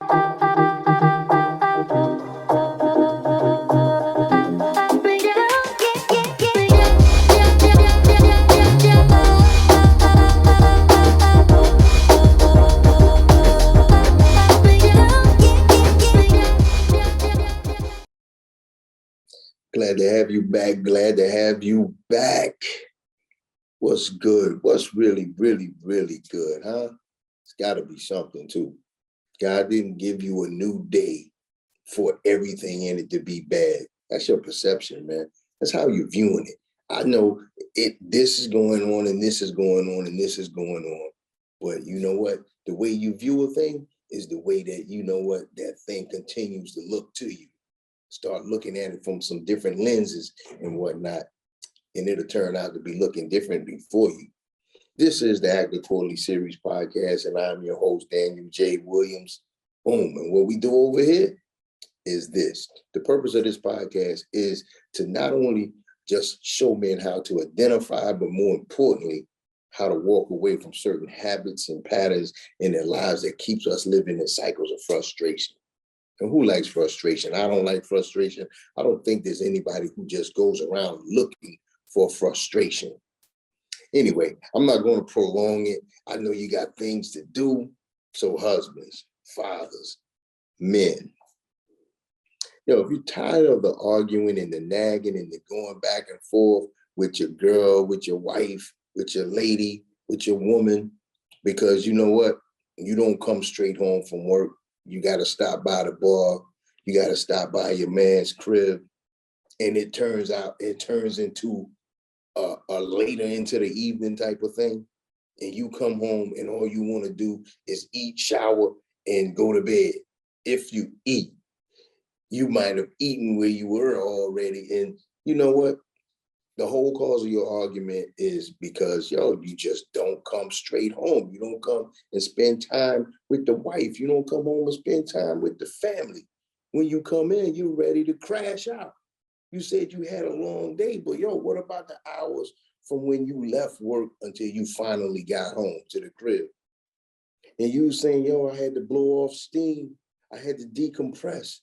Glad to have you back. Glad to have you back. What's good? What's really, really, really good, huh? It's got to be something too. God didn't give you a new day for everything in it to be bad. That's your perception, man. That's how you're viewing it. I know it. This is going on, and this is going on, and this is going on. But you know what? The way you view a thing is the way that you know what that thing continues to look to you. Start looking at it from some different lenses and whatnot, and it'll turn out to be looking differently for you. This is the Active Quarterly Series podcast, and I'm your host, Daniel J. Williams. Boom. And what we do over here is this. The purpose of this podcast is to not only just show men how to identify, but more importantly, how to walk away from certain habits and patterns in their lives that keeps us living in cycles of frustration. And who likes frustration? I don't like frustration. I don't think there's anybody who just goes around looking for frustration. Anyway, I'm not going to prolong it. I know you got things to do. So husbands, fathers, men, if you're tired of the arguing and the nagging and the going back and forth with your girl, with your wife, with your lady, with your woman, because you know what? You don't come straight home from work. You got to stop by the bar. You got to stop by your man's crib. And it turns into a later into the evening type of thing. And you come home and all you want to do is eat, shower, and go to bed. If you eat, you might have eaten where you were already. And you know what? The whole cause of your argument is because, you just don't come straight home. You don't come and spend time with the wife. You don't come home and spend time with the family. When you come in, you're ready to crash out. You said you had a long day, but what about the hours from when you left work until you finally got home to the crib? And you saying, I had to blow off steam. I had to decompress.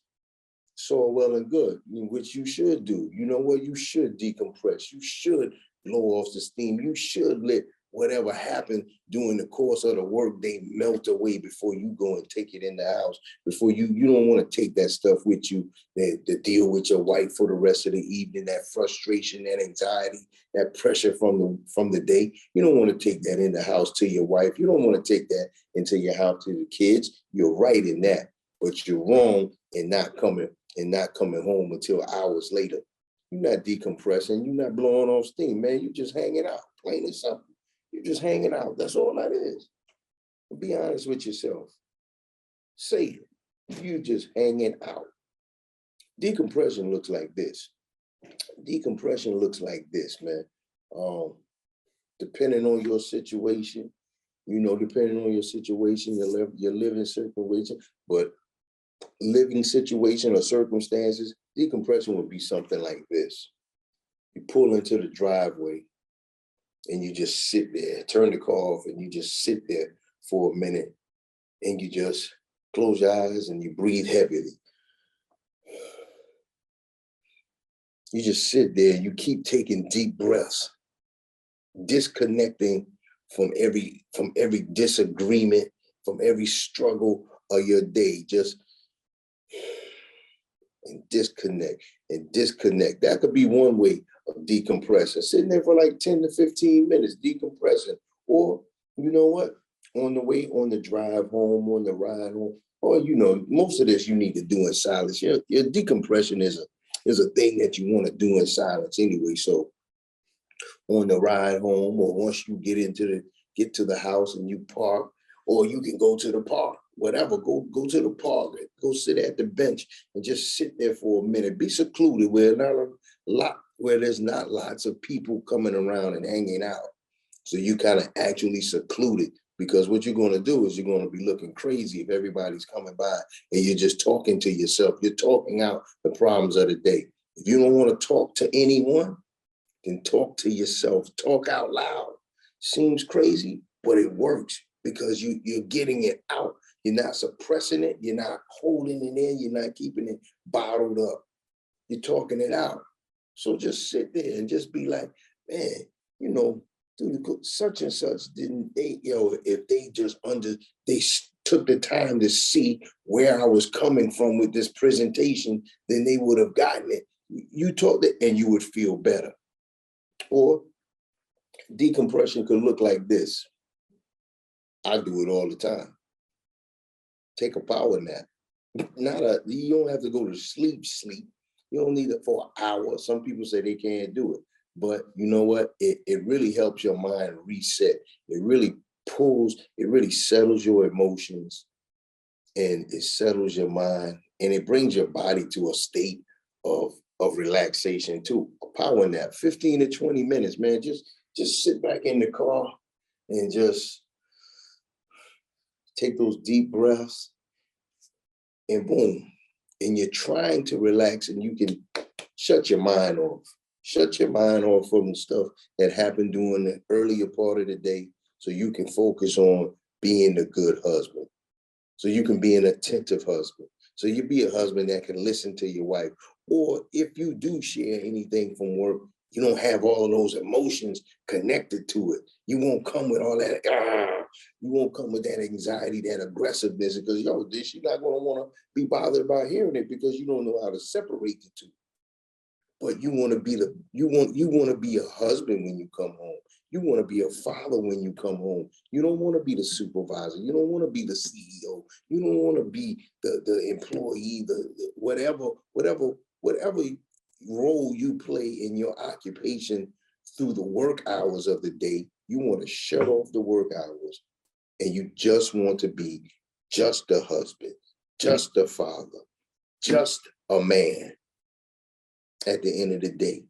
So well and good, which you should do. You know what? You should decompress. You should blow off the steam. You should let whatever happened during the course of the workday melt away before you go and take it in the house. Before you don't want to take that stuff with you, to deal with your wife for the rest of the evening, that frustration, that anxiety, that pressure from the day. You don't want to take that in the house to your wife. You don't want to take that into your house to the kids. You're right in that, but you're wrong in not coming home until hours later. You're not decompressing. You're not blowing off steam, man. You're just hanging out, plain and simple. You're just hanging out. That's all that is. Be honest with yourself. Say it. You just hanging out. Decompression looks like this. Decompression looks like this, man. Depending on your situation, your living situation, but living situation or circumstances, decompression would be something like this. You pull into the driveway and you just sit there, turn the car off, and you just sit there for a minute and you just close your eyes and you breathe heavily. You just sit there and you keep taking deep breaths, disconnecting from every disagreement, from every struggle of your day. Just and disconnect. That could be one way of decompressing. Sitting there for like 10 to 15 minutes, decompressing. Or, you know what? On the drive home, on the ride home, or, most of this you need to do in silence. Your decompression is a thing that you want to do in silence anyway. So on the ride home, or once you get to the house and you park, or you can go to the park. Whatever, go to the park, go sit at the bench and just sit there for a minute. Be secluded where there's not lots of people coming around and hanging out. So you kind of actually secluded, because what you're going to do is you're going to be looking crazy if everybody's coming by and you're just talking to yourself. You're talking out the problems of the day. If you don't want to talk to anyone, then talk to yourself. Talk out loud. Seems crazy, but it works because you're getting it out. You're not suppressing it. You're not holding it in. You're not keeping it bottled up. You're talking it out. So just sit there and just be like, man, you know, dude, such and such didn't they, if they just took the time to see where I was coming from with this presentation, then they would have gotten it. You talked it and you would feel better. Or decompression could look like this. I do it all the time. Take a power nap. You don't have to go to sleep. You don't need it for an hour. Some people say they can't do it. But you know what? It really helps your mind reset. It really settles your emotions, and it settles your mind, and it brings your body to a state of relaxation too. A power nap, 15 to 20 minutes, man. Just sit back in the car and just take those deep breaths, and boom. And you're trying to relax, and you can shut your mind off. Shut your mind off from the stuff that happened during the earlier part of the day, so you can focus on being a good husband. So you can be an attentive husband. So you be a husband that can listen to your wife. Or if you do share anything from work, you don't have all of those emotions connected to it. You won't come with all that, you won't come with that anxiety, that aggressiveness, because she's not going to want to be bothered about hearing it, because you don't know how to separate the two. But you want to be you want to be a husband when you come home. You want to be a father when you come home. You don't want to be the supervisor. You don't want to be the CEO. You don't want to be the employee, the whatever role you play in your occupation through the work hours of the day. You want to shut off the work hours, and you just want to be just a husband, just a father, just a man at the end of the day.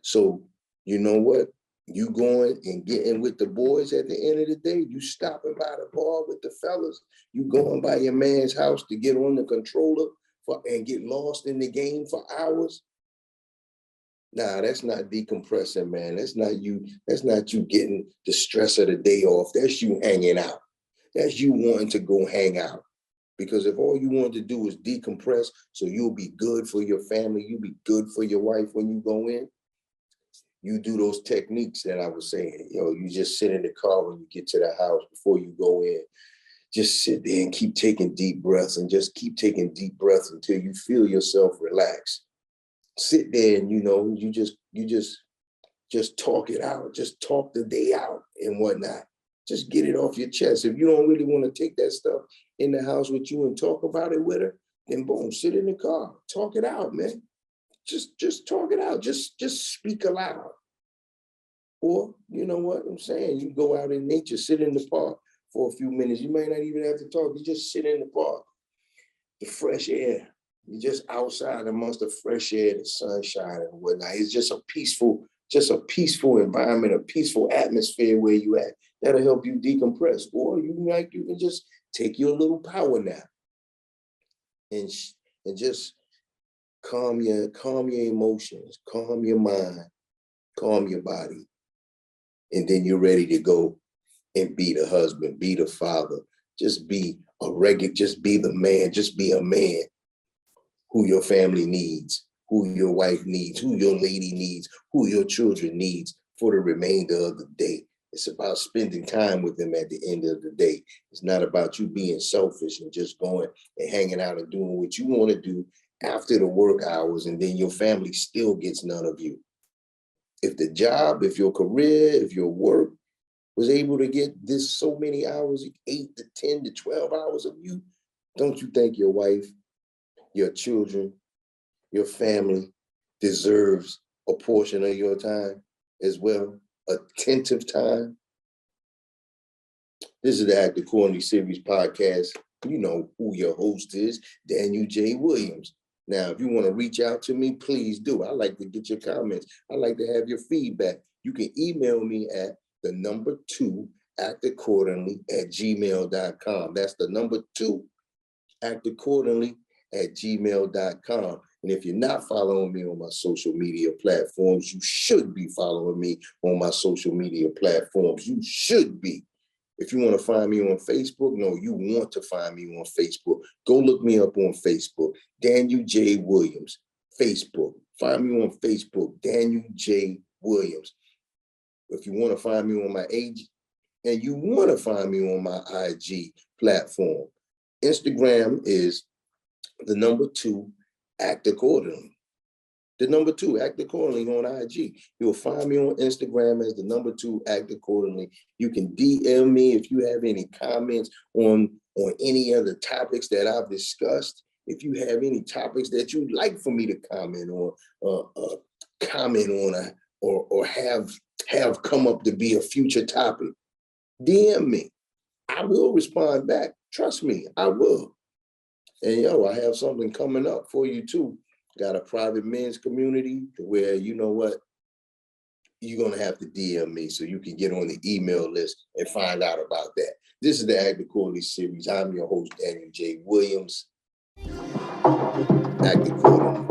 So you know what? You going and getting with the boys at the end of the day, you stopping by the bar with the fellas, you going by your man's house to get on the controller and get lost in the game for hours. Nah, that's not decompressing, man. That's not you getting the stress of the day off. That's you hanging out. That's you wanting to go hang out. Because if all you want to do is decompress, so you'll be good for your family, you'll be good for your wife when you go in, you do those techniques that I was saying. You just sit in the car when you get to the house before you go in. Just sit there and keep taking deep breaths, and just keep taking deep breaths until you feel yourself relax. Sit there and you just talk it out. Just talk the day out and whatnot. Just get it off your chest. If you don't really want to take that stuff in the house with you and talk about it with her, then boom, sit in the car, talk it out, man. Just talk it out. Just speak aloud. Or you know what I'm saying? You go out in nature, sit in the park for a few minutes. You might not even have to talk. You just sit in the park, the fresh air. You're just outside amongst the fresh air, the sunshine and whatnot. It's just a peaceful environment, a peaceful atmosphere where you at. That'll help you decompress. Or you can just take your little power nap and just calm your emotions, calm your mind, calm your body. And then you're ready to go and be the husband, be the father. Just be just be the man, just be a man who your family needs, who your wife needs, who your lady needs, who your children needs for the remainder of the day. It's about spending time with them at the end of the day. It's not about you being selfish and just going and hanging out and doing what you want to do after the work hours, and then your family still gets none of you. If the job, if your career, if your work was able to get this so many hours, 8 to 10 to 12 hours of you, don't you think your wife, your children, your family deserves a portion of your time as well? Attentive time. This is the Act Accordingly Series podcast. You know who your host is, Daniel J. Williams. Now, if you want to reach out to me, please do. I like to get your comments. I like to have your feedback. You can email me at the number 2 actaccordingly@gmail.com. That's the number 2 actaccordingly@gmail.com. And if you're not following me on my social media platforms, you should be following me on my social media platforms. You should be. If you want to find me on Facebook, no, you want to find me on Facebook. Go look me up on Facebook, Daniel J. Williams, Facebook. Find me on Facebook, Daniel J. Williams. If you want to find me on my age, and you want to find me on my IG platform, Instagram is the number 2, act accordingly. The number 2, act accordingly on IG. You'll find me on Instagram as the number 2, act accordingly. You can DM me if you have any comments on any of the topics that I've discussed. If you have any topics that you'd like for me to comment on, or have come up to be a future topic, DM me. I will respond back. Trust me, I will. And I have something coming up for you too. Got a private men's community where, you know what, you're going to have to DM me so you can get on the email list and find out about that. This is the Act Accordingly series. I'm your host, Daniel J. Williams. Act Accordingly.